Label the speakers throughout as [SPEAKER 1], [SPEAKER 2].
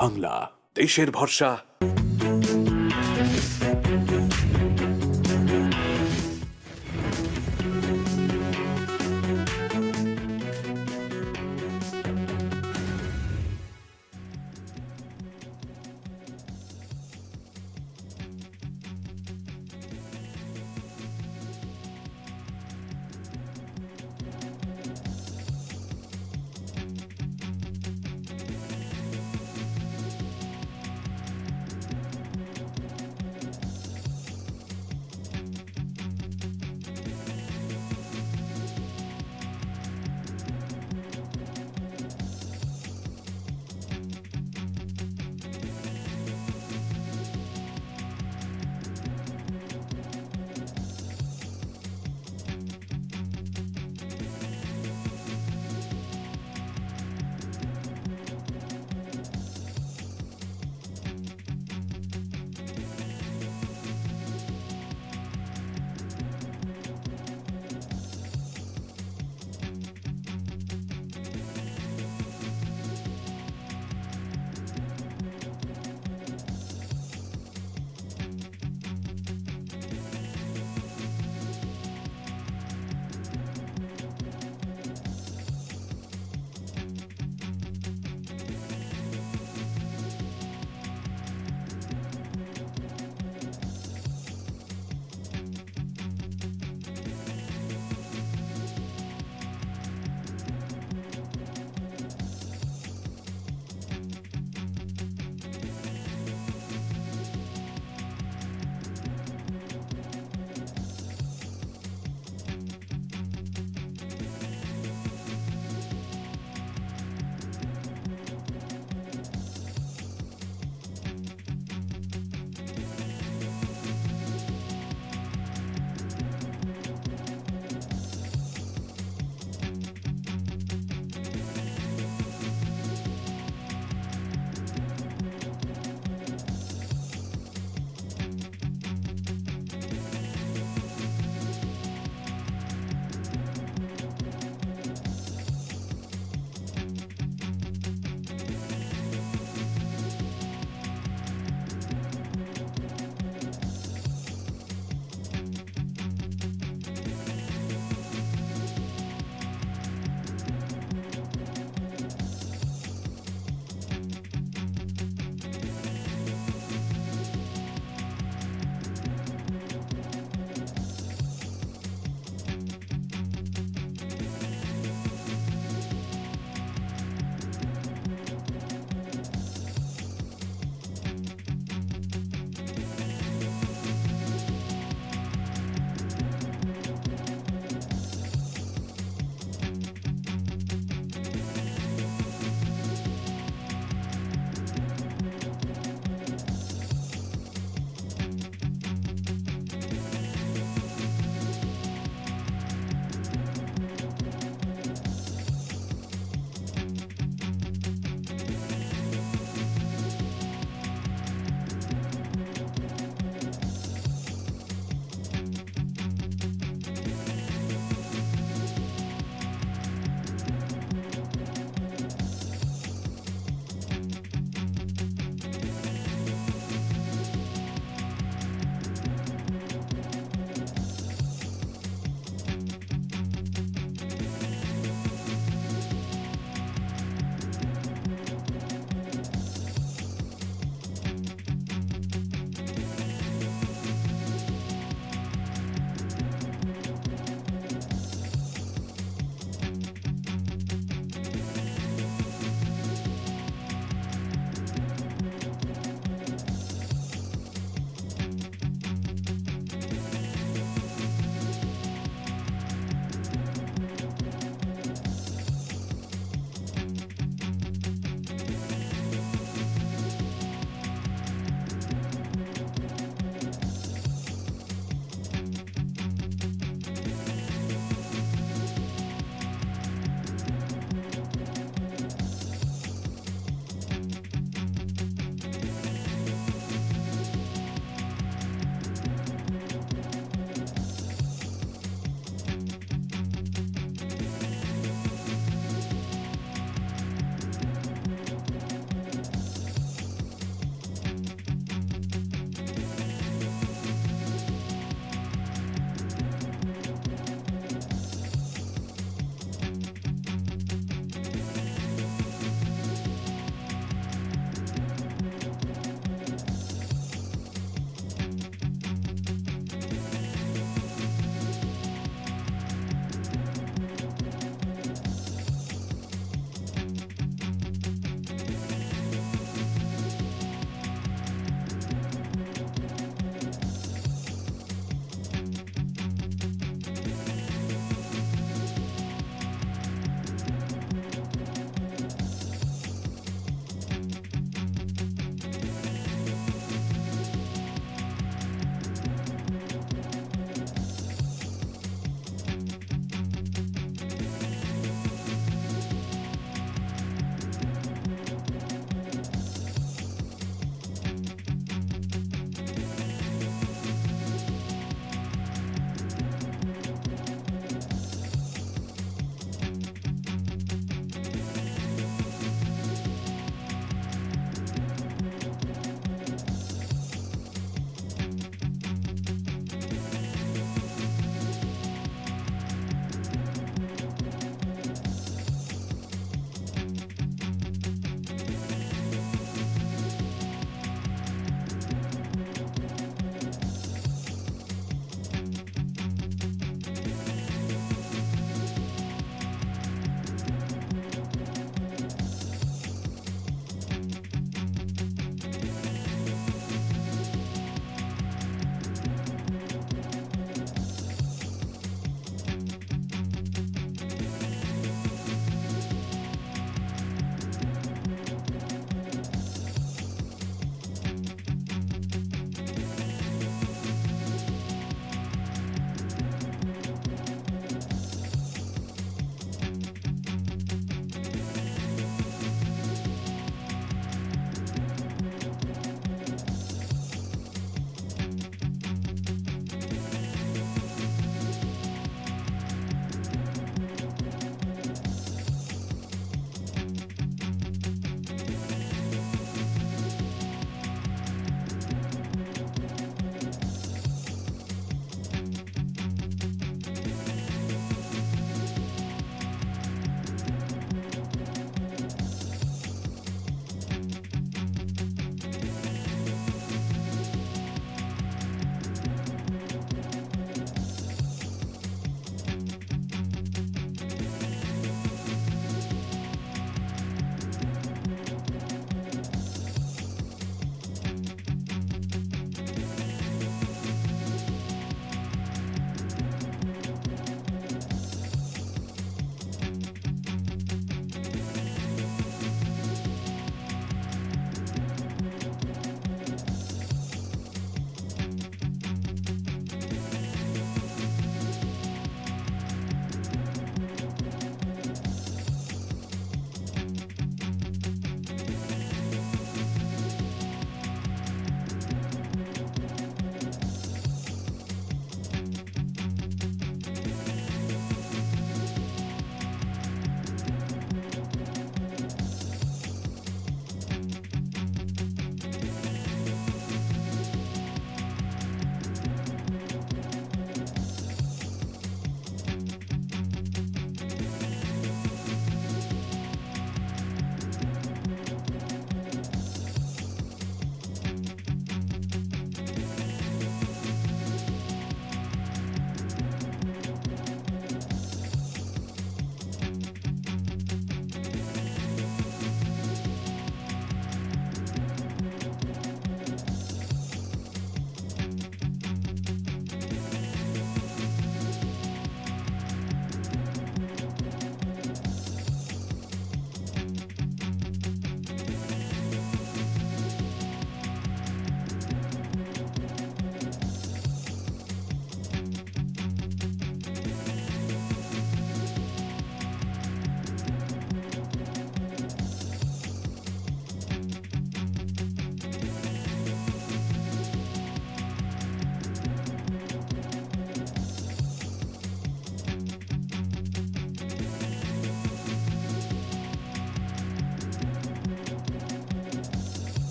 [SPEAKER 1] বাংলা, দেশের ভরসা।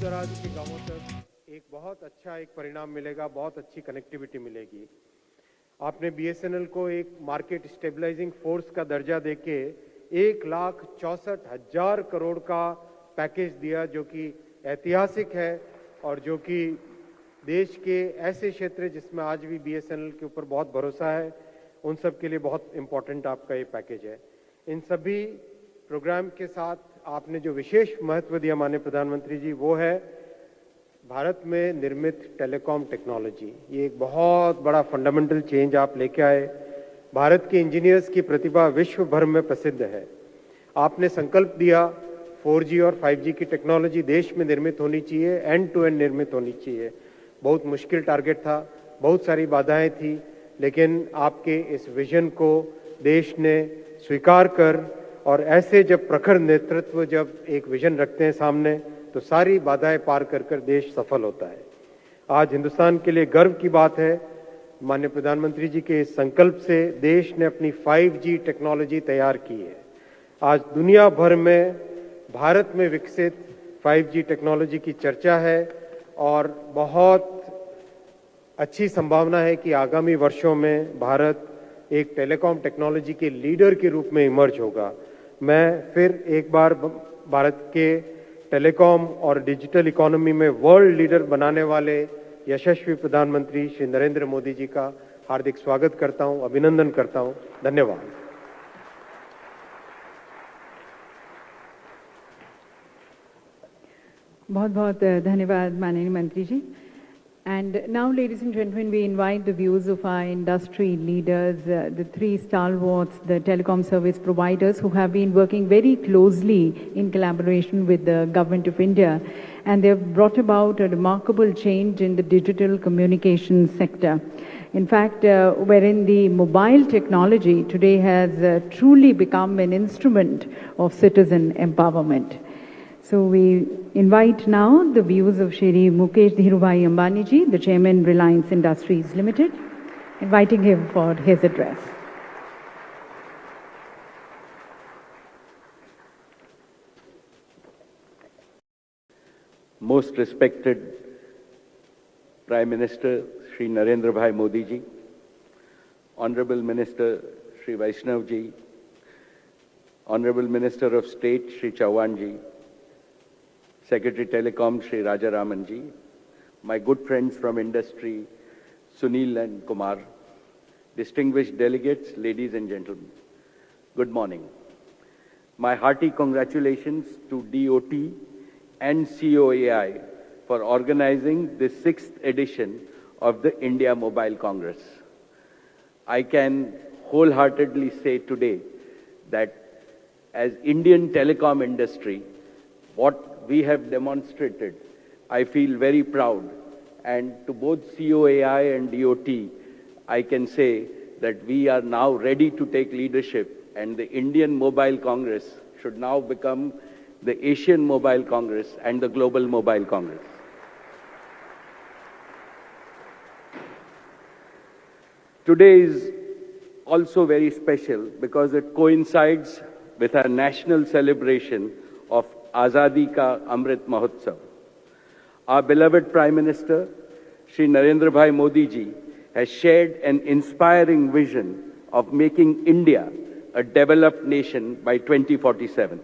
[SPEAKER 2] दराज के गांवों तक एक बहुत अच्छा एक परिणाम मिलेगा, बहुत अच्छी कनेक्टिविटी मिलेगी। आपने बीएसएनएल को एक मार्केट स्टेबलाइजिंग फोर्स का दर्जा देके 1,64,000 करोड़ का पैकेज दिया, जो कि ऐतिहासिक है और जो कि देश के ऐसे क्षेत्र जिसमें आज भी बीएसएनएल के ऊपर बहुत भरोसा है, उन सब के लिए बहुत इम्पोर्टेंट आपका ये पैकेज है। इन सभी प्रोग्राम के साथ आपने जो विशेष महत्व दिया माननीय प्रधानमंत्री जी, वो है भारत में निर्मित टेलीकॉम टेक्नोलॉजी। ये एक बहुत बड़ा फंडामेंटल चेंज आप लेके आए। भारत के इंजीनियर्स की प्रतिभा विश्व भर में प्रसिद्ध है। आपने संकल्प दिया 4G और 5G की टेक्नोलॉजी देश में निर्मित होनी चाहिए, एंड टू एंड निर्मित होनी चाहिए। बहुत मुश्किल टारगेट था, बहुत सारी बाधाएं थी, लेकिन आपके इस विजन को देश ने स्वीकार कर, और ऐसे जब प्रखर नेतृत्व जब एक विजन रखते हैं सामने, तो सारी बाधाएं पार कर कर देश सफल होता है। आज हिंदुस्तान के लिए गर्व की बात है, माननीय प्रधानमंत्री जी के इस संकल्प से देश ने अपनी 5G टेक्नोलॉजी तैयार की है। आज दुनिया भर में भारत में विकसित 5G टेक्नोलॉजी की चर्चा है और बहुत अच्छी संभावना है कि आगामी वर्षों में भारत एक टेलीकॉम टेक्नोलॉजी के लीडर के रूप में इमर्ज होगा। मैं फिर एक बार भारत के टेलीकॉम और डिजिटल इकोनॉमी में वर्ल्ड लीडर बनाने वाले यशस्वी प्रधानमंत्री श्री नरेंद्र मोदी जी का हार्दिक स्वागत करता हूं, अभिनंदन करता हूं। धन्यवाद।
[SPEAKER 3] बहुत बहुत धन्यवाद माननीय मंत्री जी। And now, ladies and gentlemen, we invite the views of our industry leaders, the three stalwarts, the telecom service providers who have been working very closely in collaboration with the Government of India, and they have brought about a remarkable change in the digital communication sector. In fact, wherein the mobile technology today has truly become an instrument of citizen empowerment. So we invite now the views of Shri Mukesh Dhirubhai Ambani ji, the Chairman, Reliance Industries Limited, inviting him for his address.
[SPEAKER 4] Most respected Prime Minister Shri Narendra Bhai Modi ji, Honorable Minister Shri Vaishnav ji, Honorable Minister of State Shri Chauhan ji, Secretary Telecom Shri Rajaraman ji, my good friends from industry Sunil and Kumar, distinguished delegates, ladies and gentlemen, good morning. My hearty congratulations to DOT and COAI for organizing the 6th edition of the India Mobile Congress. I can wholeheartedly say today that as Indian telecom industry, what we have demonstrated, I feel very proud, and to both COAI and DOT, I can say that we are now ready to take leadership, and the Indian Mobile Congress should now become the Asian Mobile Congress and the Global Mobile Congress. Today is also very special because it coincides with our national celebration of Azadi Ka Amrit Mahotsav. Our beloved Prime Minister, Shri Narendra Bhai Modi ji, has shared an inspiring vision of making India a developed nation by 2047.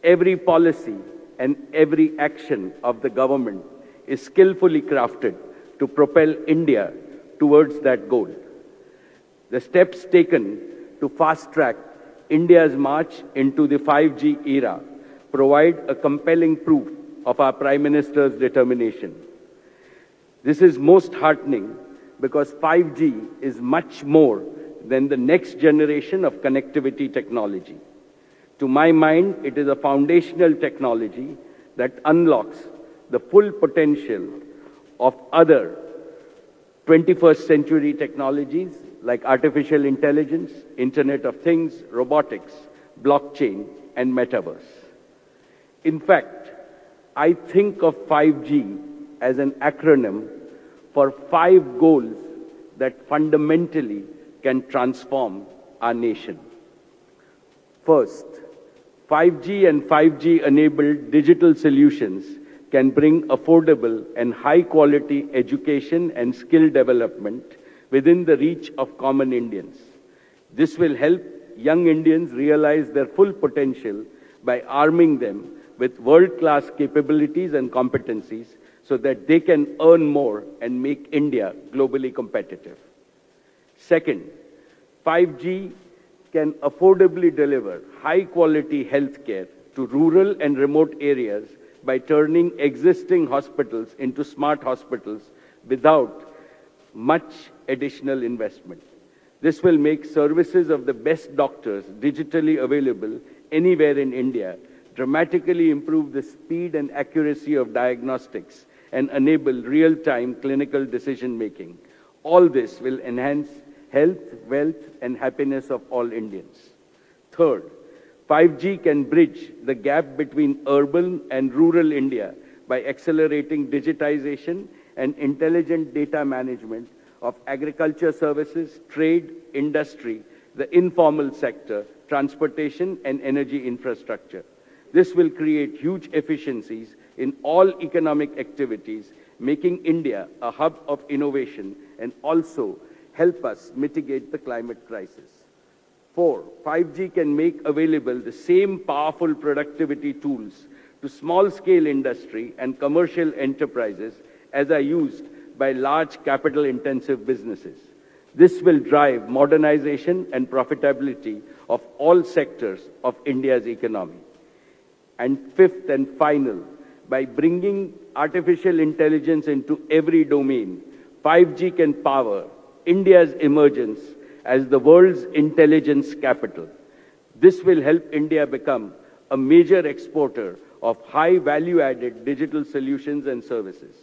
[SPEAKER 4] Every policy and every action of the government is skillfully crafted to propel India towards that goal. The steps taken to fast-track India's march into the 5G era provide a compelling proof of our Prime Minister's determination. This is most heartening because 5G is much more than the next generation of connectivity technology. To my mind, it is a foundational technology that unlocks the full potential of other 21st century technologies like artificial intelligence, Internet of Things, robotics, blockchain, and metaverse. In fact, I think of 5G as an acronym for 5 goals that fundamentally can transform our nation. First, 5G and 5G-enabled digital solutions can bring affordable and high-quality education and skill development within the reach of common Indians. This will help young Indians realize their full potential by arming them with world-class capabilities and competencies so that they can earn more and make India globally competitive. Second, 5G can affordably deliver high-quality healthcare to rural and remote areas by turning existing hospitals into smart hospitals without much additional investment. This will make services of the best doctors digitally available anywhere in India, dramatically improve the speed and accuracy of diagnostics, and enable real-time clinical decision-making. All this will enhance health, wealth, and happiness of all Indians. Third, 5G can bridge the gap between urban and rural India by accelerating digitization and intelligent data management of agriculture services, trade, industry, the informal sector, transportation, and energy infrastructure. This will create huge efficiencies in all economic activities, making India a hub of innovation and also help us mitigate the climate crisis. 4, 5G can make available the same powerful productivity tools to small-scale industry and commercial enterprises as are used by large capital-intensive businesses. This will drive modernization and profitability of all sectors of India's economy. And fifth and final, by bringing artificial intelligence into every domain, 5G can power India's emergence as the world's intelligence capital. This will help India become a major exporter of high value-added digital solutions and services.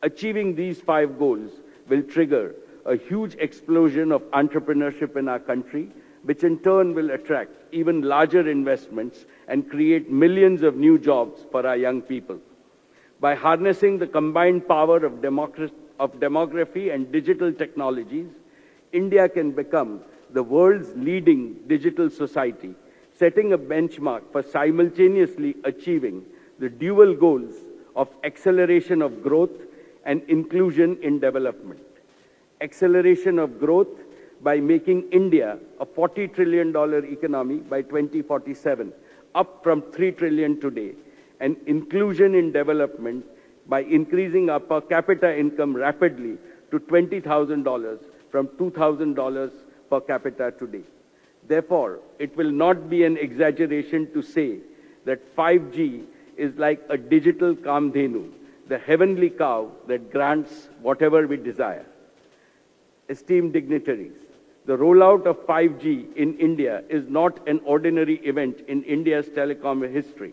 [SPEAKER 4] Achieving these 5 goals will trigger a huge explosion of entrepreneurship in our country, which in turn will attract even larger investments and create millions of new jobs for our young people. By harnessing the combined power of demography and digital technologies, India can become the world's leading digital society, setting a benchmark for simultaneously achieving the dual goals of acceleration of growth and inclusion in development. Acceleration of growth by making India a $40 trillion economy by 2047, up from $3 trillion today, and inclusion in development by increasing our per capita income rapidly to $20,000 from $2,000 per capita today. Therefore, it will not be an exaggeration to say that 5G is like a digital Kamdhenu, the heavenly cow that grants whatever we desire. Esteemed dignitaries, the rollout of 5G in India is not an ordinary event in India's telecom history.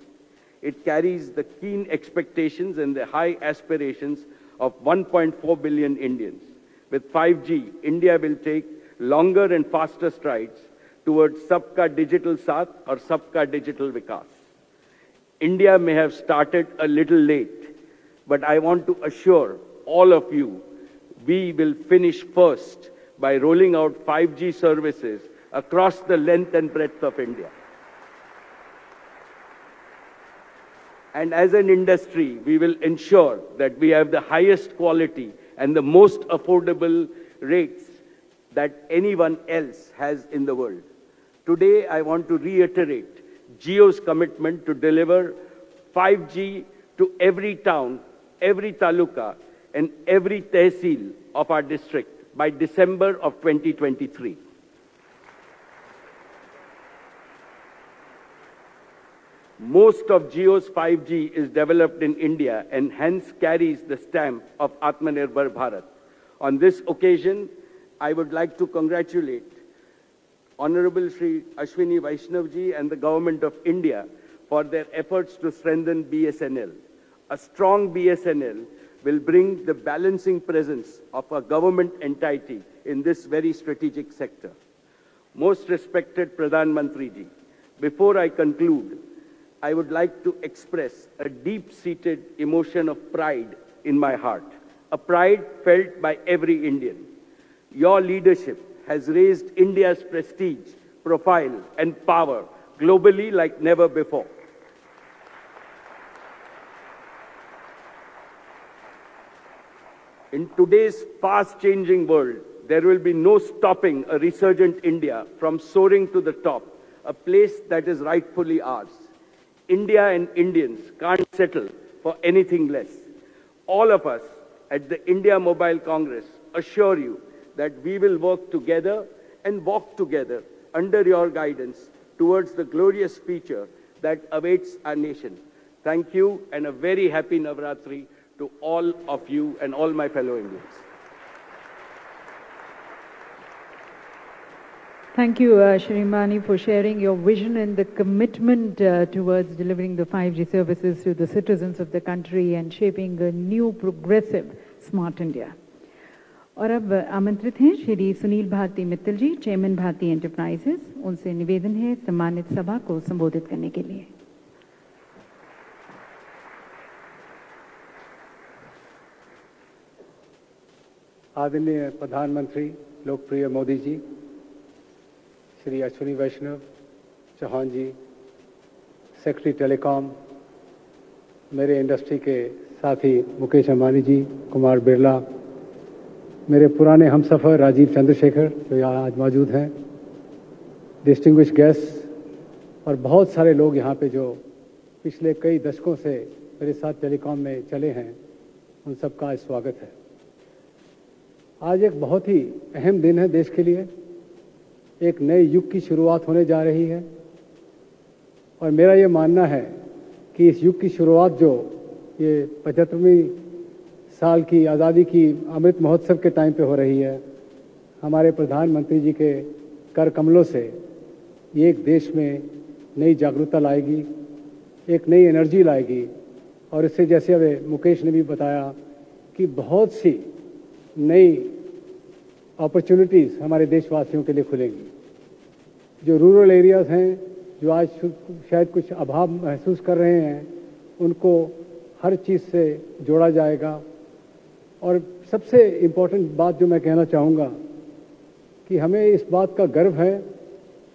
[SPEAKER 4] It carries the keen expectations and the high aspirations of 1.4 billion Indians. With 5G, India will take longer and faster strides towards Sabka Digital Saath or Sabka Digital Vikas. India may have started a little late, but I want to assure all of you, we will finish first by rolling out 5G services across the length and breadth of India. And as an industry, we will ensure that we have the highest quality and the most affordable rates that anyone else has in the world. Today, I want to reiterate Jio's commitment to deliver 5G to every town, every taluka, and every tehsil of our district by December of 2023. Most of Jio's 5G is developed in India and hence carries the stamp of Atmanirbhar Bharat. On this occasion, I would like to congratulate Honorable Shri Ashwini Vaishnavji and the Government of India for their efforts to strengthen BSNL. A strong BSNL will bring the balancing presence of a government entity in this very strategic sector. Most respected Pradhan Mantriji, before I conclude, I would like to express a deep-seated emotion of pride in my heart, a pride felt by every Indian. Your leadership has raised India's prestige, profile, and power globally like never before. In today's fast-changing world, there will be no stopping a resurgent India from soaring to the top, a place that is rightfully ours. India and Indians can't settle for anything less. All of us at the India Mobile Congress assure you that we will work together and walk together under your guidance towards the glorious future that awaits our nation. Thank you and a very happy Navratri to all of you and all my fellow Indians.
[SPEAKER 3] Thank you, Shrimani, for sharing your vision and the commitment towards delivering the 5G services to the citizens of the country and shaping a new, progressive, smart India. और अब आमंत्रित हैं श्री सुनील भारती मित्तल जी, chairman Bharti enterprises. उनसे निवेदन है सम्मानित सभा को संबोधित करने के लिए।
[SPEAKER 2] आदरणीय प्रधानमंत्री लोकप्रिय मोदी जी, श्री अश्विनी वैष्णव चौहान जी, सेक्रेटरी टेलीकॉम, मेरे इंडस्ट्री के साथी मुकेश अंबानी जी, कुमार बिरला, मेरे पुराने हमसफ़र राजीव चंद्रशेखर जो यहाँ आज मौजूद हैं, डिस्टिंग्विश गेस्ट और बहुत सारे लोग यहाँ पे जो पिछले कई दशकों से मेरे साथ टेलीकॉम में चले हैं, उन सबका आज स्वागत है। आज एक बहुत ही अहम दिन है देश के लिए। एक नए युग की शुरुआत होने जा रही है और मेरा ये मानना है कि इस युग की शुरुआत जो ये 75वीं साल की आज़ादी की अमृत महोत्सव के टाइम पे हो रही है, हमारे प्रधानमंत्री जी के कर कमलों से ये एक देश में नई जागरूकता लाएगी, एक नई एनर्जी लाएगी और इससे जैसे अभी मुकेश ने भी बताया कि बहुत सी नई अपॉर्चुनिटीज़ हमारे देशवासियों के लिए खुलेंगी। जो रूरल एरियाज़ हैं, जो आज शायद कुछ अभाव महसूस कर रहे हैं, उनको हर चीज़ से जोड़ा जाएगा। और सबसे इम्पोर्टेंट बात जो मैं कहना चाहूँगा कि हमें इस बात का गर्व है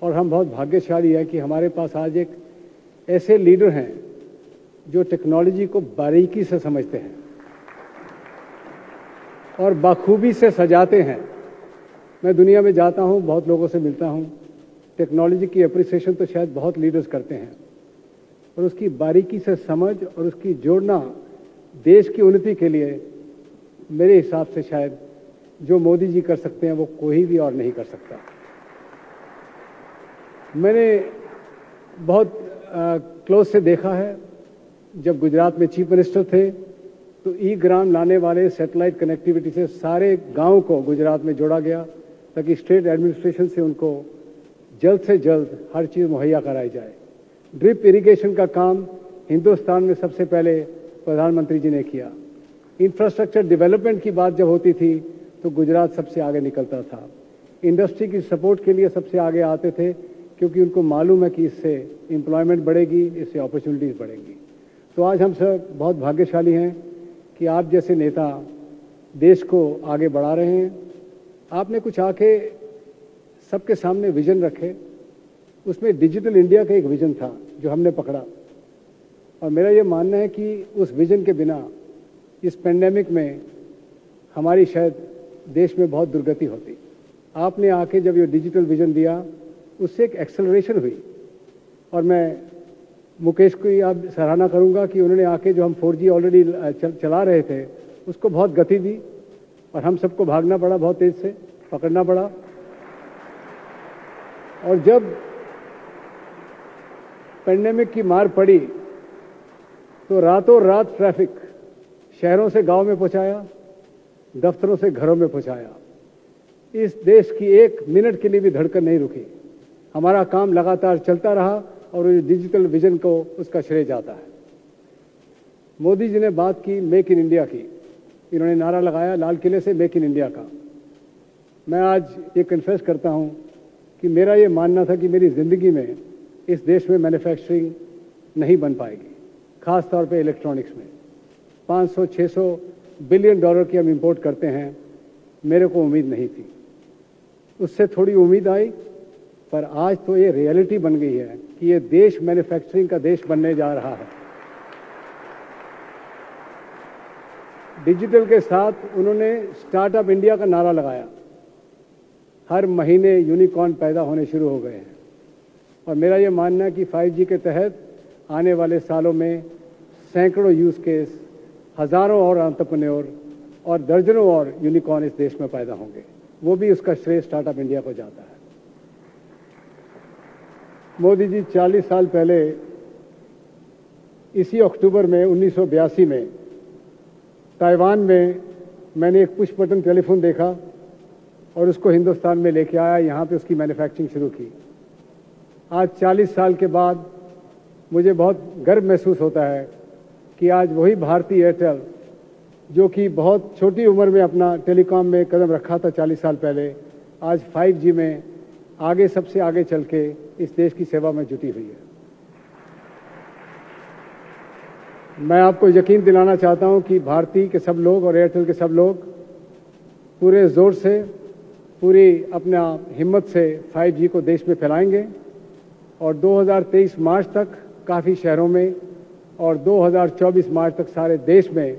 [SPEAKER 2] और हम बहुत भाग्यशाली हैं कि हमारे पास आज एक ऐसे लीडर हैं जो टेक्नोलॉजी को बारीकी से समझते हैं और बाखूबी से सजाते हैं। मैं दुनिया में जाता हूँ, बहुत लोगों से मिलता हूँ, टेक्नोलॉजी की अप्रिसिएशन तो शायद बहुत लीडर्स करते हैं और उसकी बारीकी से समझ और उसकी जोड़ना देश की उन्नति के लिए मेरे हिसाब से शायद जो मोदी जी कर सकते हैं वो कोई भी और नहीं कर सकता। मैंने बहुत क्लोज से देखा है, जब गुजरात में चीफ मिनिस्टर थे तो ई-ग्राम लाने वाले सैटेलाइट कनेक्टिविटी से सारे गांव को गुजरात में जोड़ा गया ताकि स्टेट एडमिनिस्ट्रेशन से उनको जल्द से जल्द हर चीज़ मुहैया कराई जाए। ड्रिप इरिगेशन का काम हिंदुस्तान में सबसे पहले प्रधानमंत्री जी ने किया। इंफ्रास्ट्रक्चर डेवलपमेंट की बात जब होती थी तो गुजरात सबसे आगे निकलता था। इंडस्ट्री की सपोर्ट के लिए सबसे आगे आते थे क्योंकि उनको मालूम है कि इससे एम्प्लॉयमेंट बढ़ेगी, इससे अपॉर्चुनिटीज़ बढ़ेंगी। तो आज हम सब बहुत भाग्यशाली हैं कि आप जैसे नेता देश को आगे बढ़ा रहे हैं। आपने कुछ आके सबके सामने विजन रखे, उसमें डिजिटल इंडिया का एक विजन था जो हमने पकड़ा और मेरा ये मानना है कि उस विजन के बिना इस पेंडेमिक में हमारी शायद देश में बहुत दुर्गति होती। आपने आके जब ये डिजिटल विजन दिया, उससे एक एक्सेलरेशन हुई और मैं मुकेश की आप सराहना करूंगा कि उन्होंने आके जो हम 4G ऑलरेडी चला रहे थे उसको बहुत गति दी और हम सबको भागना पड़ा, बहुत तेज से पकड़ना पड़ा। और जब पेंडेमिक की मार पड़ी तो रातों रात ट्रैफिक शहरों से गांव में पहुंचाया, दफ्तरों से घरों में पहुंचाया। इस देश की एक मिनट के लिए भी धड़कन नहीं रुकी। हमारा काम लगातार चलता रहा और डिजिटल विजन को उसका श्रेय जाता है। मोदी जी ने बात की मेक इन इंडिया की, इन्होंने नारा लगाया लाल किले से मेक इन इंडिया का। मैं आज ये कन्फेस करता हूँ कि मेरा ये मानना था कि मेरी ज़िंदगी में इस देश में मैन्युफैक्चरिंग नहीं बन पाएगी, ख़ास तौर पे इलेक्ट्रॉनिक्स में। 500-600 बिलियन डॉलर की हम इंपोर्ट करते हैं, मेरे को उम्मीद नहीं थी। उससे थोड़ी उम्मीद आई, पर आज तो ये रियलिटी बन गई है कि ये देश मैन्युफैक्चरिंग का देश बनने जा रहा है।
[SPEAKER 5] डिजिटल के साथ उन्होंने स्टार्टअप इंडिया का नारा लगाया। हर महीने यूनिकॉर्न पैदा होने शुरू हो गए हैं और मेरा ये मानना है कि 5G के तहत आने वाले सालों में सैकड़ों यूज केस, हजारों और एंटरप्रेन्योर और दर्जनों और यूनिकॉर्न इस देश में पैदा होंगे। वो भी उसका श्रेय स्टार्टअप इंडिया को जाता है। मोदी जी 40 साल पहले इसी अक्टूबर में 1982 में ताइवान में मैंने एक पुश बटन टेलीफोन देखा और उसको हिंदुस्तान में लेके आया, यहाँ पे उसकी मैन्युफैक्चरिंग शुरू की। आज 40 साल के बाद मुझे बहुत गर्व महसूस होता है कि आज वही भारतीय एयरटेल जो कि बहुत छोटी उम्र में अपना टेलीकॉम में कदम रखा था 40 साल पहले, आज 5G में आगे सबसे आगे चल के इस देश की सेवा में जुटी हुई है। मैं आपको यकीन दिलाना चाहता हूं कि भारती के सब लोग और एयरटेल के सब लोग पूरे जोर से, पूरी अपना हिम्मत से 5G को देश में फैलाएंगे और 2023 मार्च तक काफ़ी शहरों में और 2024 मार्च तक सारे देश में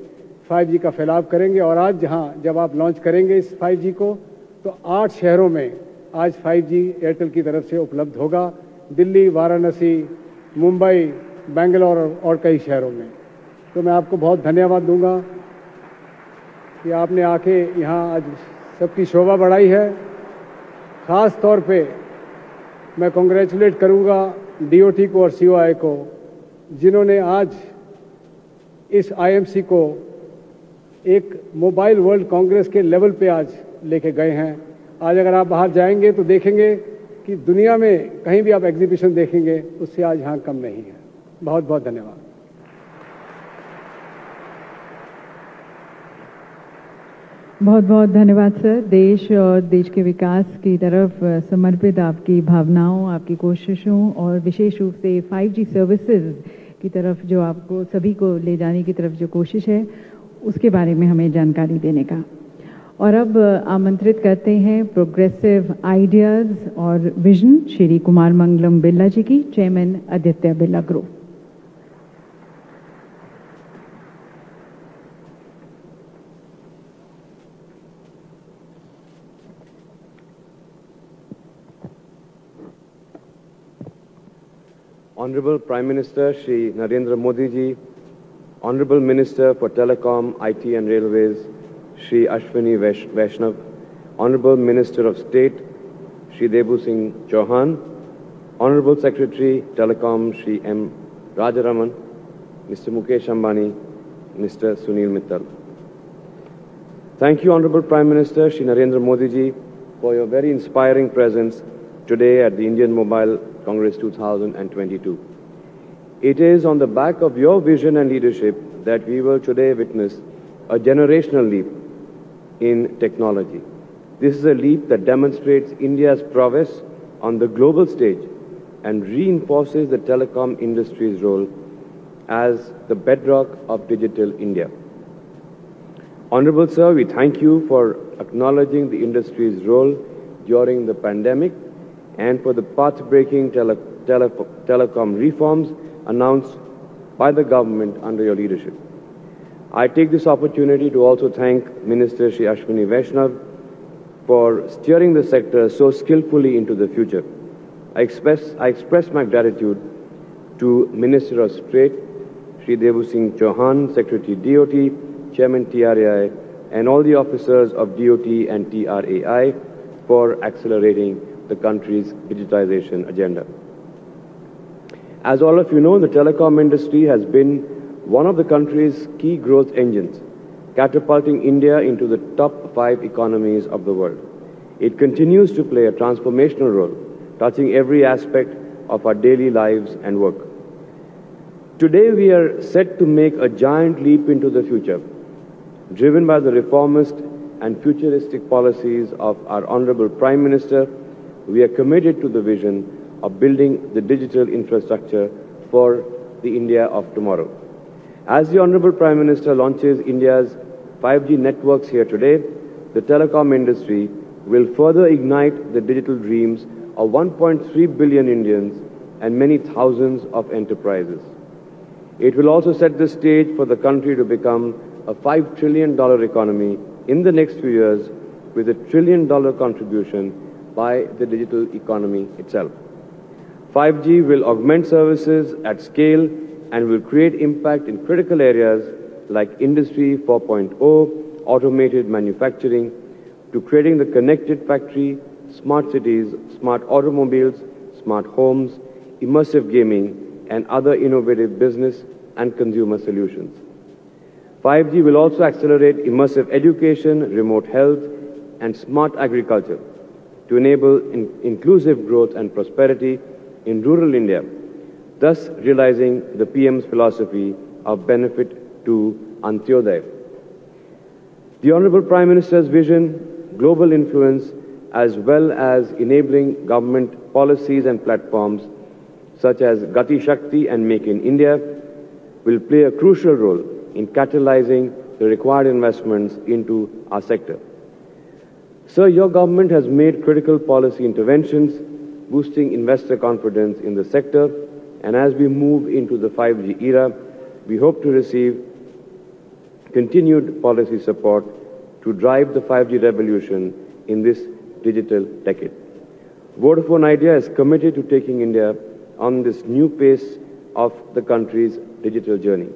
[SPEAKER 5] 5G का फैलाव करेंगे। और आज जब आप लॉन्च करेंगे इस 5G को, तो 8 शहरों में आज 5G एयरटेल की तरफ से उपलब्ध होगा। दिल्ली, वाराणसी, मुंबई, बैंगलोर और कई शहरों में। तो मैं आपको बहुत धन्यवाद दूंगा कि आपने आके यहाँ आज सबकी शोभा बढ़ाई है। ख़ास तौर पे मैं कॉन्ग्रेचुलेट करूंगा DOT को और COI को, जिन्होंने आज इस IMC को एक मोबाइल वर्ल्ड कांग्रेस के लेवल पे आज लेके गए हैं। आज अगर आप बाहर जाएंगे तो देखेंगे कि दुनिया में कहीं भी आप एग्जीबिशन देखेंगे उससे आज यहाँ कम नहीं है। बहुत बहुत धन्यवाद।
[SPEAKER 3] बहुत बहुत धन्यवाद सर। देश और देश के विकास की तरफ समर्पित आपकी भावनाओं, आपकी कोशिशों और विशेष रूप से 5G सर्विसेज की तरफ जो आपको सभी को ले जाने की तरफ जो कोशिश है, उसके बारे में हमें जानकारी देने का। और अब आमंत्रित करते हैं प्रोग्रेसिव आइडियाज़ और विजन श्री कुमार मंगलम बिरला जी की, chairman Aditya Birla group.
[SPEAKER 6] Honorable Prime Minister Shri Narendra Modi ji, Honorable Minister for Telecom, IT and Railways Shri Ashwini Vaishnav, Honorable Minister of State Shri Debu Singh Chauhan, Honorable Secretary Telecom Shri M. Rajaraman, Mr. Mukesh Ambani, Mr. Sunil Mittal. Thank you, Honorable Prime Minister Shri Narendra Modi ji, for your very inspiring presence today at the Indian Mobile Congress 2022. It is on the back of your vision and leadership that we will today witness a generational leap in technology. This is a leap that demonstrates India's prowess on the global stage and reinforces the telecom industry's role as the bedrock of digital India. Honorable Sir, we thank you for acknowledging the industry's role during the pandemic and for the path-breaking telecom reforms announced by the government under your leadership. I take this opportunity to also thank Minister Shri Ashwini Vaishnav for steering the sector so skillfully into the future. I express my gratitude to Minister of State Shri Debu Singh Chauhan, Secretary DOT, Chairman TRAI, and all the officers of DOT and TRAI for accelerating the country's digitization agenda. As all of you know, the telecom industry has been one of the country's key growth engines, catapulting India into the top 5 economies of the world. It continues to play a transformational role, touching every aspect of our daily lives and work. Today, we are set to make a giant leap into the future, driven by the reformist and futuristic policies of our Honorable Prime Minister. We are committed to the vision of building the digital infrastructure for the India of tomorrow. As the Honorable Prime Minister launches India's 5G networks here today, the telecom industry will further ignite the digital dreams of 1.3 billion Indians and many thousands of enterprises. It will also set the stage for the country to become a $5 trillion economy in the next few years with $1 trillion contribution by the digital economy itself. 5G will augment services at scale and will create impact in critical areas like Industry 4.0, automated manufacturing, to creating the connected factory, smart cities, smart automobiles, smart homes, immersive gaming, and other innovative business and consumer solutions. 5G will also accelerate immersive education, remote health, and smart agriculture to enable inclusive growth and prosperity in rural India, thus realizing the PM's philosophy of benefit to Antyodaya. The Honorable Prime Minister's vision, global influence, as well as enabling government policies and platforms such as Gati Shakti and Make in India will play a crucial role in catalyzing the required investments into our sector. Sir, your government has made critical policy interventions, boosting investor confidence in the sector, and as we move into the 5G era, we hope to receive continued policy support to drive the 5G revolution in this digital decade. Vodafone Idea is committed to taking India on this new pace of the country's digital journey.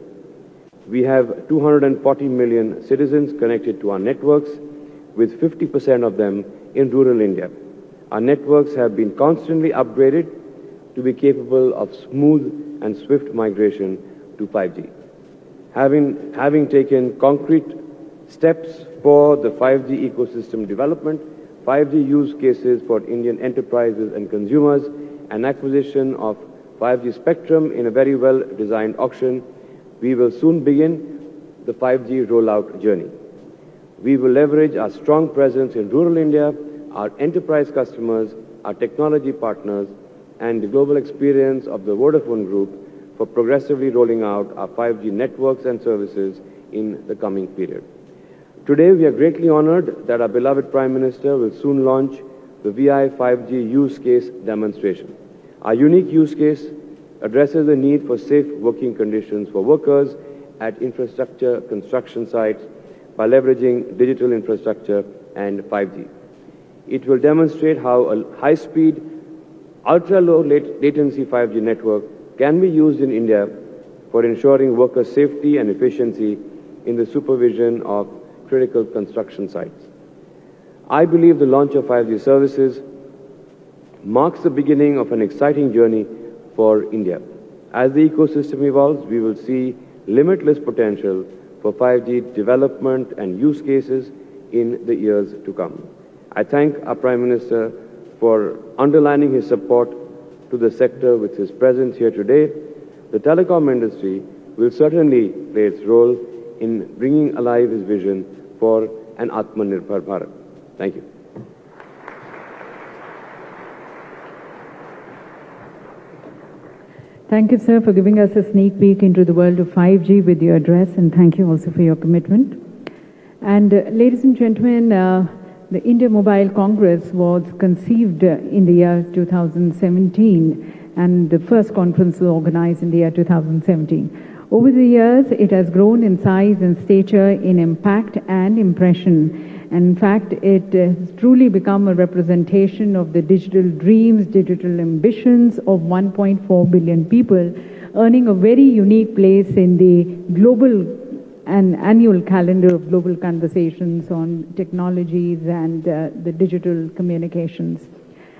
[SPEAKER 6] We have 240 million citizens connected to our networks, with 50% of them in rural India. Our networks have been constantly upgraded to be capable of smooth and swift migration to 5G. Having taken concrete steps for the 5G ecosystem development, 5G use cases for Indian enterprises and consumers, and acquisition of 5G spectrum in a very well-designed auction, we will soon begin the 5G rollout journey. We will leverage our strong presence in rural India, our enterprise customers, our technology partners, and the global experience of the Vodafone Group for progressively rolling out our 5G networks and services in the coming period. Today, we are greatly honored that our beloved Prime Minister will soon launch the VI 5G use case demonstration. Our unique use case addresses the need for safe working conditions for workers at infrastructure construction sites by leveraging digital infrastructure and 5G. It will demonstrate how a high-speed, ultra-low latency 5G network can be used in India for ensuring worker safety and efficiency in the supervision of critical construction sites. I believe the launch of 5G services marks the beginning of an exciting journey for India. As the ecosystem evolves, we will see limitless potential for 5G development and use cases in the years to come. I thank our Prime Minister for underlining his support to the sector with his presence here today. The telecom industry will certainly play its role in bringing alive his vision for an Atmanirbhar Bharat. Thank you.
[SPEAKER 3] Thank you, sir, for giving us a sneak peek into the world of 5G with your address, and thank you also for your commitment. And ladies and gentlemen, the India Mobile Congress was conceived in the year 2017, and the first conference was organized in the year 2017. Over the years, it has grown in size and stature, in impact and impression. And in fact, it has truly become a representation of the digital dreams, digital ambitions of 1.4 billion people, earning a very unique place in the global and annual calendar of global conversations on technologies and the digital communications.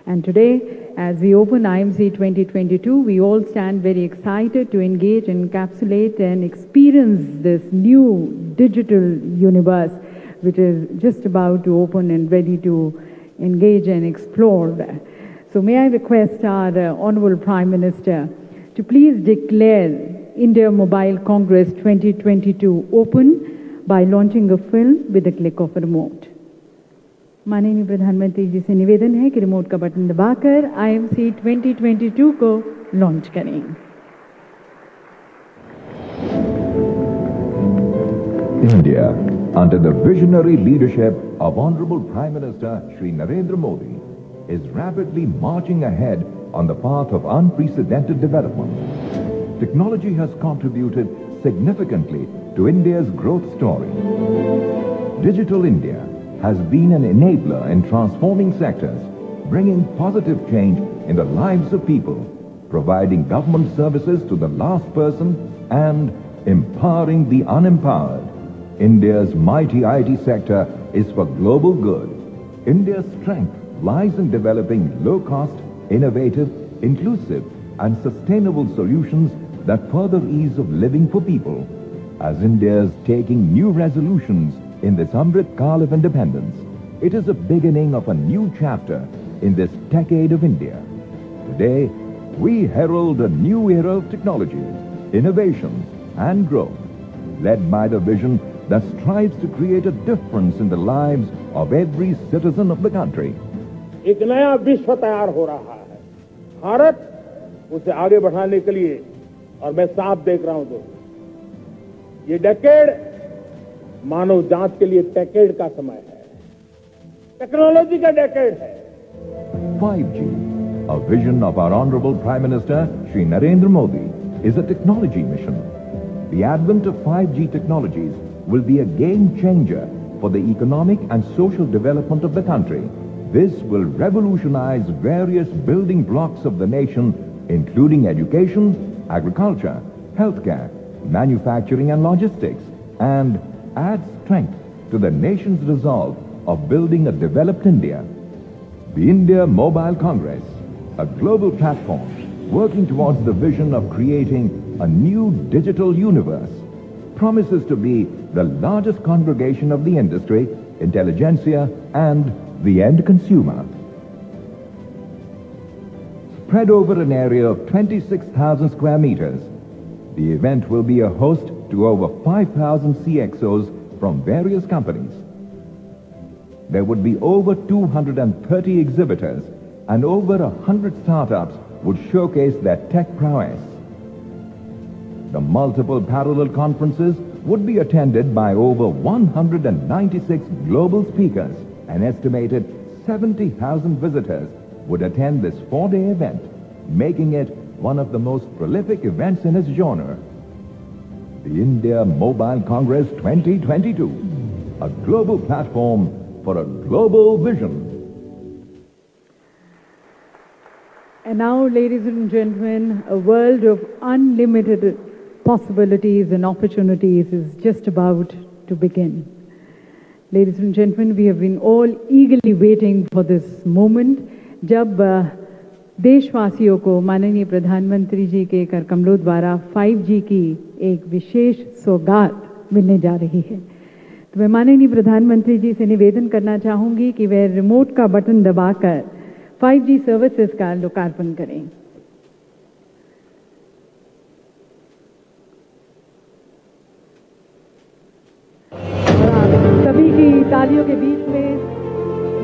[SPEAKER 3] And today, as we open IMC 2022, we all stand very excited to engage, encapsulate, and experience this new digital universe, which is just about to open and ready to engage and explore. So may I request our Honorable Prime Minister to please declare India Mobile Congress 2022 open by launching a film with a click of a remote. माननीय प्रधानमंत्री जी से निवेदन है कि remote का button दबाकर IMC 2022 को launch करें।
[SPEAKER 7] India, under the visionary leadership of Honorable Prime Minister Shri Narendra Modi, is rapidly marching ahead on the path of unprecedented development. Technology has contributed significantly to India's growth story. Digital India has been an enabler in transforming sectors, bringing positive change in the lives of people, providing government services to the last person and empowering the unempowered. India's mighty IT sector is for global good. India's strength lies in developing low-cost, innovative, inclusive and sustainable solutions that further ease of living for people. As India is taking new resolutions in this Amrit Kaal of independence, it is a beginning of a new chapter in this decade of India. Today, we herald a new era of technology, innovation and growth, led by the vision that strives to create a difference in the lives of every citizen of the country.
[SPEAKER 8] एक नया विश्व तैयार हो रहा है। भारत उसे आगे बढ़ाने के लिए, और मैं साफ देख रहा हूं दोस्तों, ये डेकेड मानव जात के लिए डेकेड का समय है, टेक्नोलॉजी का डेकेड है।
[SPEAKER 7] 5G, a vision of our Honorable Prime Minister Shri Narendra Modi, is a technology mission. The advent of 5G technologies will be a game changer for the economic and social development of the country. This will revolutionize various building blocks of the nation, including education, agriculture, healthcare, manufacturing and logistics, and add strength to the nation's resolve of building a developed India. The India Mobile Congress, a global platform working towards the vision of creating a new digital universe, promises to be the largest congregation of the industry, intelligentsia, and the end consumer. Spread over an area of 26,000 square meters, the event will be a host to over 5,000 CXOs from various companies. There would be over 230 exhibitors and over 100 startups would showcase their tech prowess. The multiple parallel conferences would be attended by over 196 global speakers. An estimated 70,000 visitors would attend this 4-day event, making it one of the most prolific events in its genre. The India Mobile Congress 2022, a global platform for a global vision.
[SPEAKER 3] And now, ladies and gentlemen, a world of unlimited possibilities and opportunities is just about to begin. Ladies and gentlemen, we have been all eagerly waiting for this moment जब देशवासियों को माननीय प्रधानमंत्री जी के कर कमलों द्वारा 5G की एक विशेष सौगात मिलने जा रही है। तो मैं माननीय प्रधानमंत्री जी से निवेदन करना चाहूंगी कि वे रिमोट का बटन दबाकर 5G सर्विसेज का लोकार्पण करें। सभी की तालियों के बीच में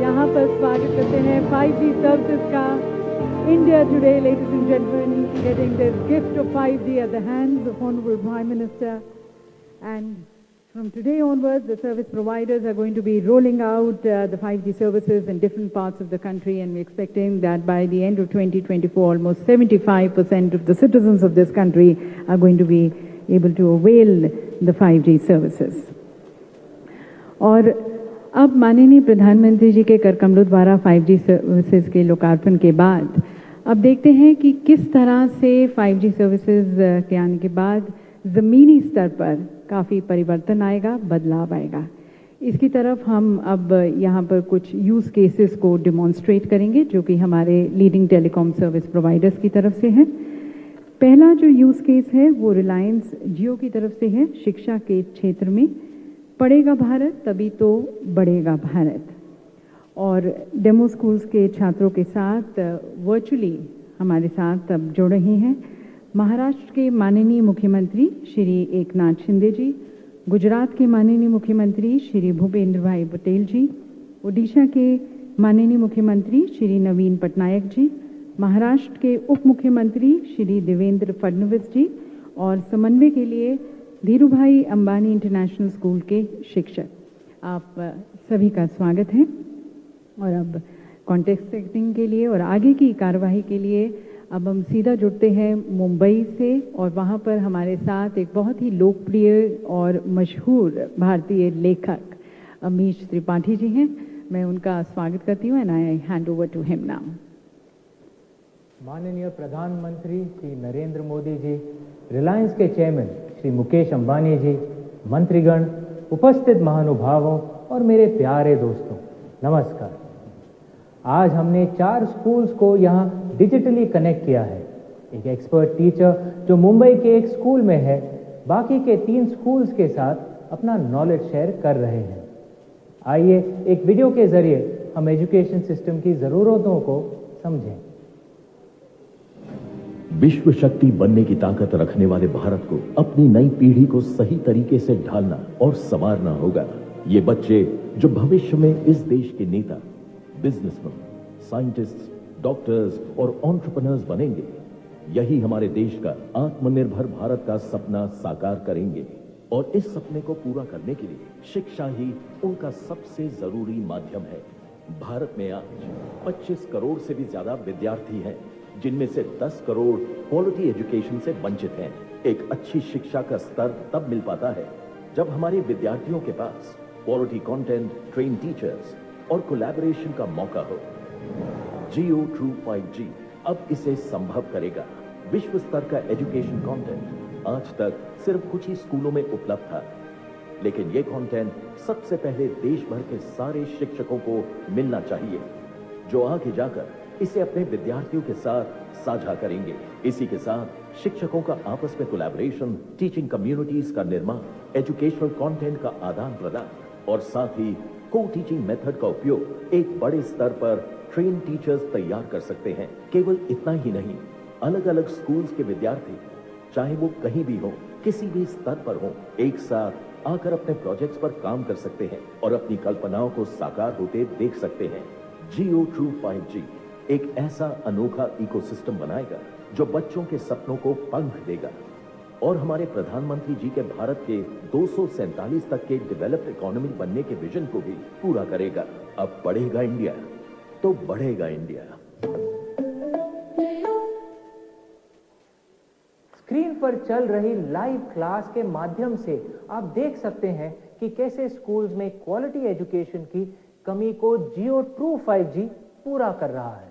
[SPEAKER 3] यहाँ पर स्वागत करते हैं 5G सर्विसेज का। India today, ladies and gentlemen, getting this gift of 5G at the hands of Honorable Prime Minister. And from today onwards, the service providers are going to be rolling out the 5G services in different parts of the country, and we're expecting that by the end of 2024, almost 75% of the citizens of this country are going to be able to avail the 5G services. और अब माननीय प्रधानमंत्री जी के कर कमलों द्वारा 5G services के लोकार्पण के बाद अब देखते हैं कि किस तरह से 5G सर्विसेज के आने के बाद ज़मीनी स्तर पर काफ़ी परिवर्तन आएगा, बदलाव आएगा। इसकी तरफ हम अब यहाँ पर कुछ यूज़ केसेस को डिमॉन्स्ट्रेट करेंगे जो कि हमारे लीडिंग टेलीकॉम सर्विस प्रोवाइडर्स की तरफ से है। पहला जो यूज़ केस है वो रिलायंस जियो की तरफ से है। शिक्षा के क्षेत्र में पढ़ेगा भारत तभी तो बढ़ेगा भारत, और डेमो स्कूल्स के छात्रों के साथ वर्चुअली हमारे साथ अब जुड़ रही हैं महाराष्ट्र के माननीय मुख्यमंत्री श्री एकनाथ शिंदे जी, गुजरात के माननीय मुख्यमंत्री श्री भूपेंद्र भाई पटेल जी, ओडिशा के माननीय मुख्यमंत्री श्री नवीन पटनायक जी, महाराष्ट्र के उप मुख्यमंत्री श्री देवेंद्र फडणवीस जी, और समन्वय के लिए धीरूभाई अंबानी इंटरनेशनल स्कूल के शिक्षक। आप सभी का स्वागत है। और अब कॉन्टेक्स्ट सेटिंग के लिए और आगे की कार्यवाही के लिए अब हम सीधा जुड़ते हैं मुंबई से और वहाँ पर हमारे साथ एक बहुत ही लोकप्रिय और मशहूर भारतीय लेखक अमीश त्रिपाठी जी हैं। मैं उनका स्वागत करती हूँ and I hand over to him now.
[SPEAKER 9] माननीय प्रधानमंत्री श्री नरेंद्र मोदी जी, रिलायंस के चेयरमैन श्री मुकेश अंबानी जी, मंत्रीगण, उपस्थित महानुभावों और मेरे प्यारे दोस्तों, नमस्कार। आज हमने 4 स्कूल्स को यहाँ डिजिटली कनेक्ट किया है। एक एक्सपर्ट टीचर जो मुंबई के एक स्कूल में है, बाकी के 3 स्कूल्स के साथ अपना नॉलेज शेयर कर रहे हैं। आइए एक वीडियो के जरिए हम एजुकेशन सिस्टम की जरूरतों को समझें।
[SPEAKER 10] विश्व शक्ति बनने की ताकत रखने वाले भारत को अपनी नई पीढ़ी को सही तरीके से ढालना और संवारना होगा। ये बच्चे जो भविष्य में इस देश के नेता, बिजनेसमैन, साइंटिस्ट्स, डॉक्टर्स और एंटरप्रेन्योर्स बनेंगे, यही हमारे देश का आत्मनिर्भर भारत का सपना साकार करेंगे। और इस सपने को पूरा करने के लिए शिक्षा ही उनका सबसे जरूरी माध्यम है। भारत में आज 25 करोड़ से भी ज्यादा विद्यार्थी हैं, जिनमें से 10 करोड़ क्वालिटी एजुकेशन से वंचित हैं। एक अच्छी शिक्षा का स्तर तब मिल पाता है जब हमारे विद्यार्थियों के पास क्वालिटी कंटेंट, ट्रेन टीचर्स और कोलैबोरेशन का मौका हो। जियो ट्रू 5G अब इसे संभव करेगा। विश्व स्तर का एजुकेशन कंटेंट आज तक सिर्फ कुछ ही स्कूलों में उपलब्ध था, लेकिन ये कंटेंट सबसे पहले देश भर के सारे शिक्षकों को मिलना चाहिए, जो आगे जाकर इसे अपने विद्यार्थियों के साथ साझा करेंगे। इसी के साथ शिक्षकों का आपस में कोलैबोरेशन, टीचिंग कम्युनिटीज का निर्माण, एजुकेशनल कंटेंट का आदान प्रदान और साथ ही को टीचिंग मेथड का उपयोग एक बड़े स्तर पर ट्रेन टीचर्स तैयार कर सकते हैं। केवल इतना ही नहीं, अलग अलग स्कूल्स के विद्यार्थी, चाहे वो कहीं भी हो, किसी भी स्तर पर हो, एक साथ आकर अपने प्रोजेक्ट्स पर काम कर सकते हैं और अपनी कल्पनाओं को साकार होते देख सकते हैं। जियो ट्रू 5G एक ऐसा अनोखा इकोसिस्टम बनाएगा जो बच्चों के सपनों को पंख देगा और हमारे प्रधानमंत्री जी के भारत के 247 तक के डेवलप्ड इकोनॉमी बनने के विजन को भी पूरा करेगा। अब बढ़ेगा इंडिया तो बढ़ेगा इंडिया।
[SPEAKER 9] स्क्रीन पर चल रही लाइव क्लास के माध्यम से आप देख सकते हैं कि कैसे स्कूल्स में क्वालिटी एजुकेशन की कमी को जियो ट्रू 5G पूरा कर रहा है।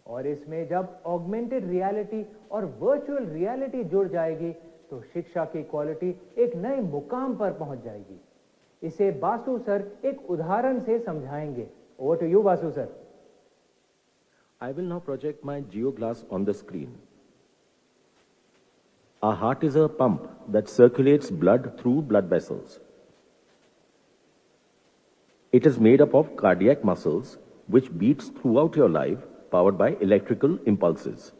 [SPEAKER 9] और इसमें जब ऑगमेंटेड रियलिटी और वर्चुअल रियलिटी जुड़ जाएगी तो शिक्षा की क्वालिटी एक नए मुकाम पर पहुंच जाएगी। इसे बासु सर एक उदाहरण से समझाएंगे। Over to you Basu sir.
[SPEAKER 10] I will now project my geo glass on the screen. Our heart is a pump that circulates blood through blood vessels. It is made up of cardiac muscles which beats throughout your life, powered by electrical impulses.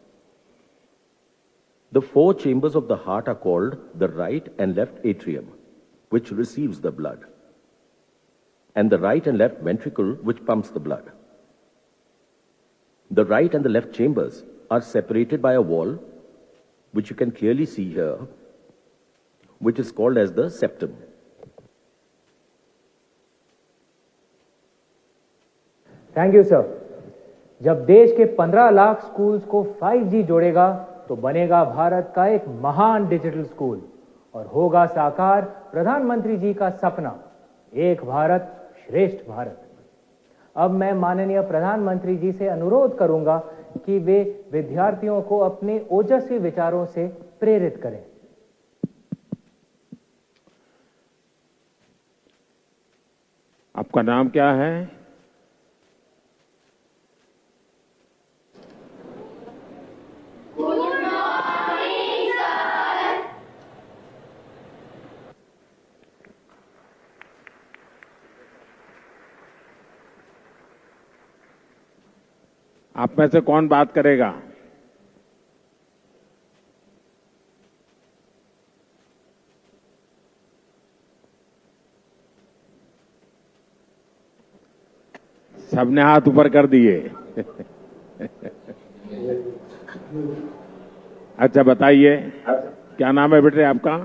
[SPEAKER 10] The 4 chambers of the heart are called the right and left atrium, which receives the blood, and the right and left ventricle, which pumps the blood. The right and the left chambers are separated by a wall, which you can clearly see here, which is called as the septum.
[SPEAKER 9] Thank you sir. जब देश के 15 lakh schools को 5G जोड़ेगा तो बनेगा भारत का एक महान डिजिटल स्कूल और होगा साकार प्रधानमंत्री जी का सपना, एक भारत श्रेष्ठ भारत। अब मैं माननीय प्रधानमंत्री जी से अनुरोध करूंगा कि वे विद्यार्थियों को अपने ओजस्वी विचारों से प्रेरित करें।
[SPEAKER 8] आपका नाम क्या है? आप में से कौन बात करेगा? सबने हाथ ऊपर कर दिए। अच्छा बताइए, क्या नाम है बेटे आपका?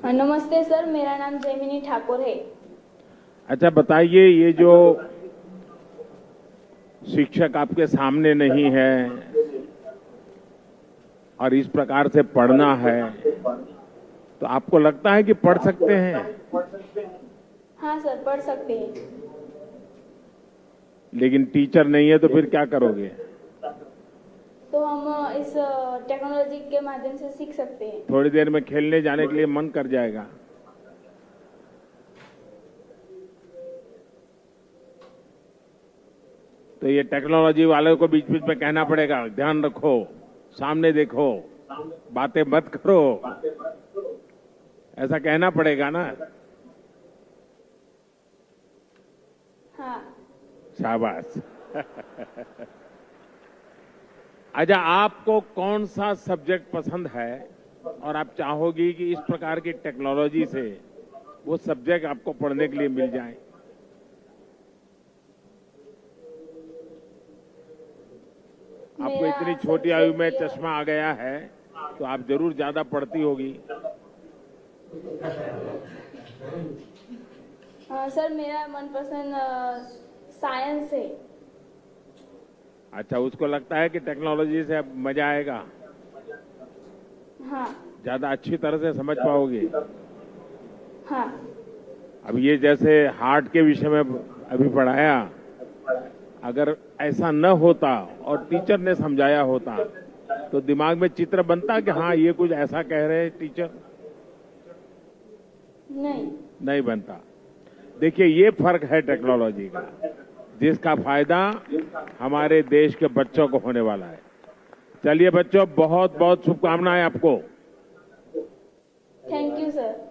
[SPEAKER 11] नमस्ते सर, मेरा नाम जैमिनी ठाकुर है।
[SPEAKER 8] अच्छा बताइए, ये जो शिक्षक आपके सामने नहीं है और इस प्रकार से पढ़ना है, तो आपको लगता है कि पढ़ सकते हैं?
[SPEAKER 11] हाँ सर, पढ़ सकते हैं।
[SPEAKER 8] लेकिन टीचर नहीं है तो फिर क्या करोगे?
[SPEAKER 11] तो हम इस टेक्नोलॉजी के माध्यम से सीख सकते हैं।
[SPEAKER 8] थोड़ी देर में खेलने जाने के लिए मन कर जाएगा। तो ये टेक्नोलॉजी वालों को बीच बीच में कहना पड़ेगा, ध्यान रखो, सामने देखो, बातें मत करो, ऐसा कहना पड़ेगा ना।
[SPEAKER 11] हाँ।
[SPEAKER 8] शाबाश। अच्छा, आपको कौन सा सब्जेक्ट पसंद है और आप चाहोगी कि इस प्रकार की टेक्नोलॉजी से वो सब्जेक्ट आपको पढ़ने के लिए मिल जाए? आपको
[SPEAKER 11] मेरा
[SPEAKER 8] इतनी छोटी आयु में
[SPEAKER 11] subject
[SPEAKER 8] चश्मा आ गया है तो आप जरूर ज्यादा पढ़ती होगी।
[SPEAKER 11] सर, मेरा मनपसंद साइंस है।
[SPEAKER 8] अच्छा, उसको लगता है कि टेक्नोलॉजी से अब मजा आएगा,
[SPEAKER 11] हाँ।
[SPEAKER 8] ज्यादा अच्छी तरह से समझ पाओगे।
[SPEAKER 11] हाँ।
[SPEAKER 8] अब ये जैसे हार्ट के विषय में अभी पढ़ाया, अगर ऐसा न होता और टीचर ने समझाया होता तो दिमाग में चित्र बनता कि हाँ ये कुछ ऐसा कह रहे हैं टीचर? नहीं बनता। देखिए, ये फर्क है टेक्नोलॉजी का, जिसका फायदा हमारे देश के बच्चों को होने वाला है। चलिए बच्चों, बहुत बहुत शुभकामनाएं आपको।
[SPEAKER 11] Thank you sir.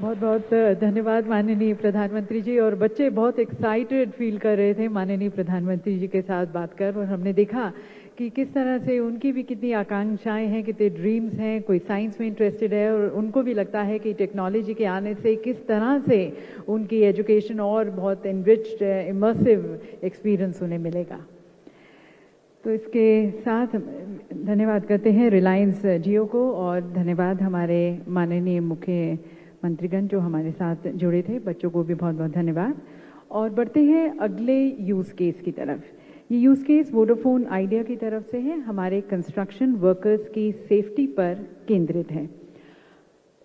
[SPEAKER 3] बहुत बहुत धन्यवाद माननीय प्रधानमंत्री जी। और बच्चे बहुत एक्साइटेड फील कर रहे थे माननीय प्रधानमंत्री जी के साथ बात कर, और हमने देखा कि किस तरह से उनकी भी कितनी आकांक्षाएं हैं, कितने ड्रीम्स हैं। कोई साइंस में इंटरेस्टेड है और उनको भी लगता है कि टेक्नोलॉजी के आने से किस तरह से उनकी एजुकेशन और बहुत एनरिच्ड इमर्सिव एक्सपीरियंस उन्हें मिलेगा। तो इसके साथ धन्यवाद करते हैं रिलायंस जियो को, और धन्यवाद हमारे माननीय मुख्य मंत्रीगण जो हमारे साथ जुड़े थे। बच्चों को भी बहुत बहुत धन्यवाद। और बढ़ते हैं अगले यूज़ केस की तरफ। ये यूज़ केस वोडाफोन आइडिया की तरफ से है, हमारे कंस्ट्रक्शन वर्कर्स की सेफ्टी पर केंद्रित है।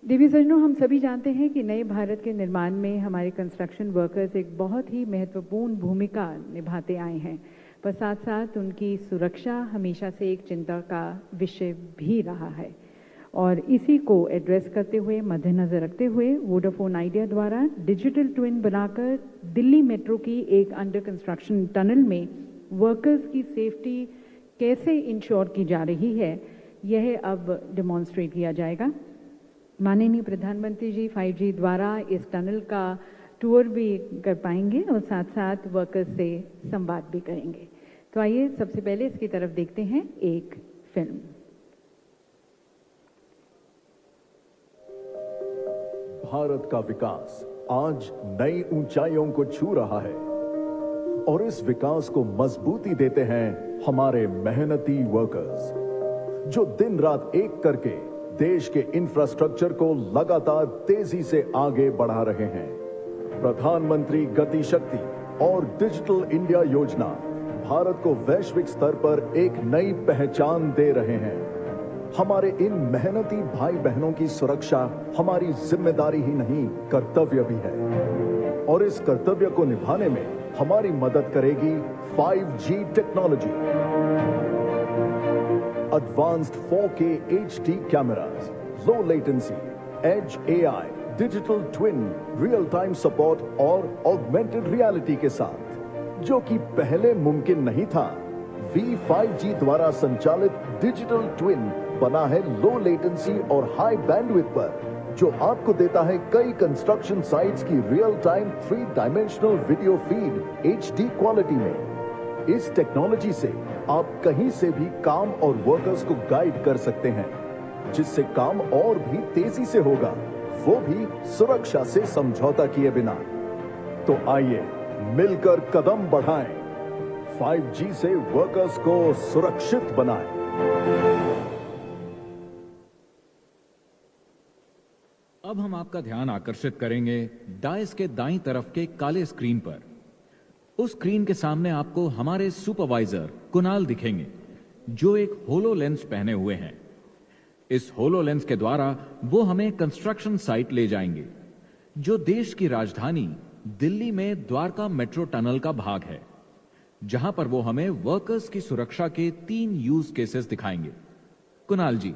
[SPEAKER 3] देवी सज्जनों, हम सभी जानते हैं कि नए भारत के निर्माण में हमारे कंस्ट्रक्शन वर्कर्स एक बहुत ही महत्वपूर्ण भूमिका निभाते आए हैं, पर साथ साथ उनकी सुरक्षा हमेशा से एक चिंता का विषय भी रहा है। और इसी को एड्रेस करते हुए, मद्देनजर रखते हुए, वोडाफोन आइडिया द्वारा डिजिटल ट्विन बनाकर दिल्ली मेट्रो की एक अंडर कंस्ट्रक्शन टनल में वर्कर्स की सेफ्टी कैसे इंश्योर की जा रही है, यह अब डेमोन्स्ट्रेट किया जाएगा। माननीय प्रधानमंत्री जी 5G द्वारा इस टनल का टूर भी कर पाएंगे और साथ साथ वर्कर्स से संवाद भी करेंगे। तो आइए सबसे पहले इसकी तरफ देखते हैं एक फिल्म।
[SPEAKER 10] भारत का विकास आज नई ऊंचाइयों को छू रहा है और इस विकास को मजबूती देते हैं हमारे मेहनती वर्कर्स, जो दिन रात एक करके देश के इंफ्रास्ट्रक्चर को लगातार तेजी से आगे बढ़ा रहे हैं। प्रधानमंत्री गति शक्ति और डिजिटल इंडिया योजना भारत को वैश्विक स्तर पर एक नई पहचान दे रहे हैं। हमारे इन मेहनती भाई बहनों की सुरक्षा हमारी जिम्मेदारी ही नहीं, कर्तव्य भी है। और इस कर्तव्य को निभाने में हमारी मदद करेगी 5G technology. Advanced 4K HD cameras, low latency, edge AI, digital twin, real time support और ऑगमेंटेड रियलिटी के साथ, जो कि पहले मुमकिन नहीं था। V5G द्वारा संचालित डिजिटल ट्विन बना है लो लेटेंसी और हाई बैंडविड्थ पर, जो आपको देता है कई कंस्ट्रक्शन साइट्स की real time 3 dimensional video feed HD quality में। इस टेक्नोलॉजी से आप कहीं से भी काम और वर्कर्स को गाइड कर सकते हैं, जिससे काम और भी तेजी से होगा, वो भी सुरक्षा से समझौता किए बिना। तो आइए मिलकर कदम बढ़ाएं, 5G से वर्कर्स को सुरक्षित बनाएं।
[SPEAKER 12] अब हम आपका ध्यान आकर्षित करेंगे डायस के दाईं तरफ के काले स्क्रीन पर। उस स्क्रीन के सामने आपको हमारे सुपरवाइजर कुणाल दिखेंगे, जो एक होलो लेंस पहने हुए हैं। इस होलो लेंस के द्वारा वो हमें कंस्ट्रक्शन साइट ले जाएंगे, जो देश की राजधानी दिल्ली में द्वारका मेट्रो टनल का भाग है, जहां पर वो हमें वर्कर्स की सुरक्षा के 3 यूज केसेस दिखाएंगे। कुणाल जी,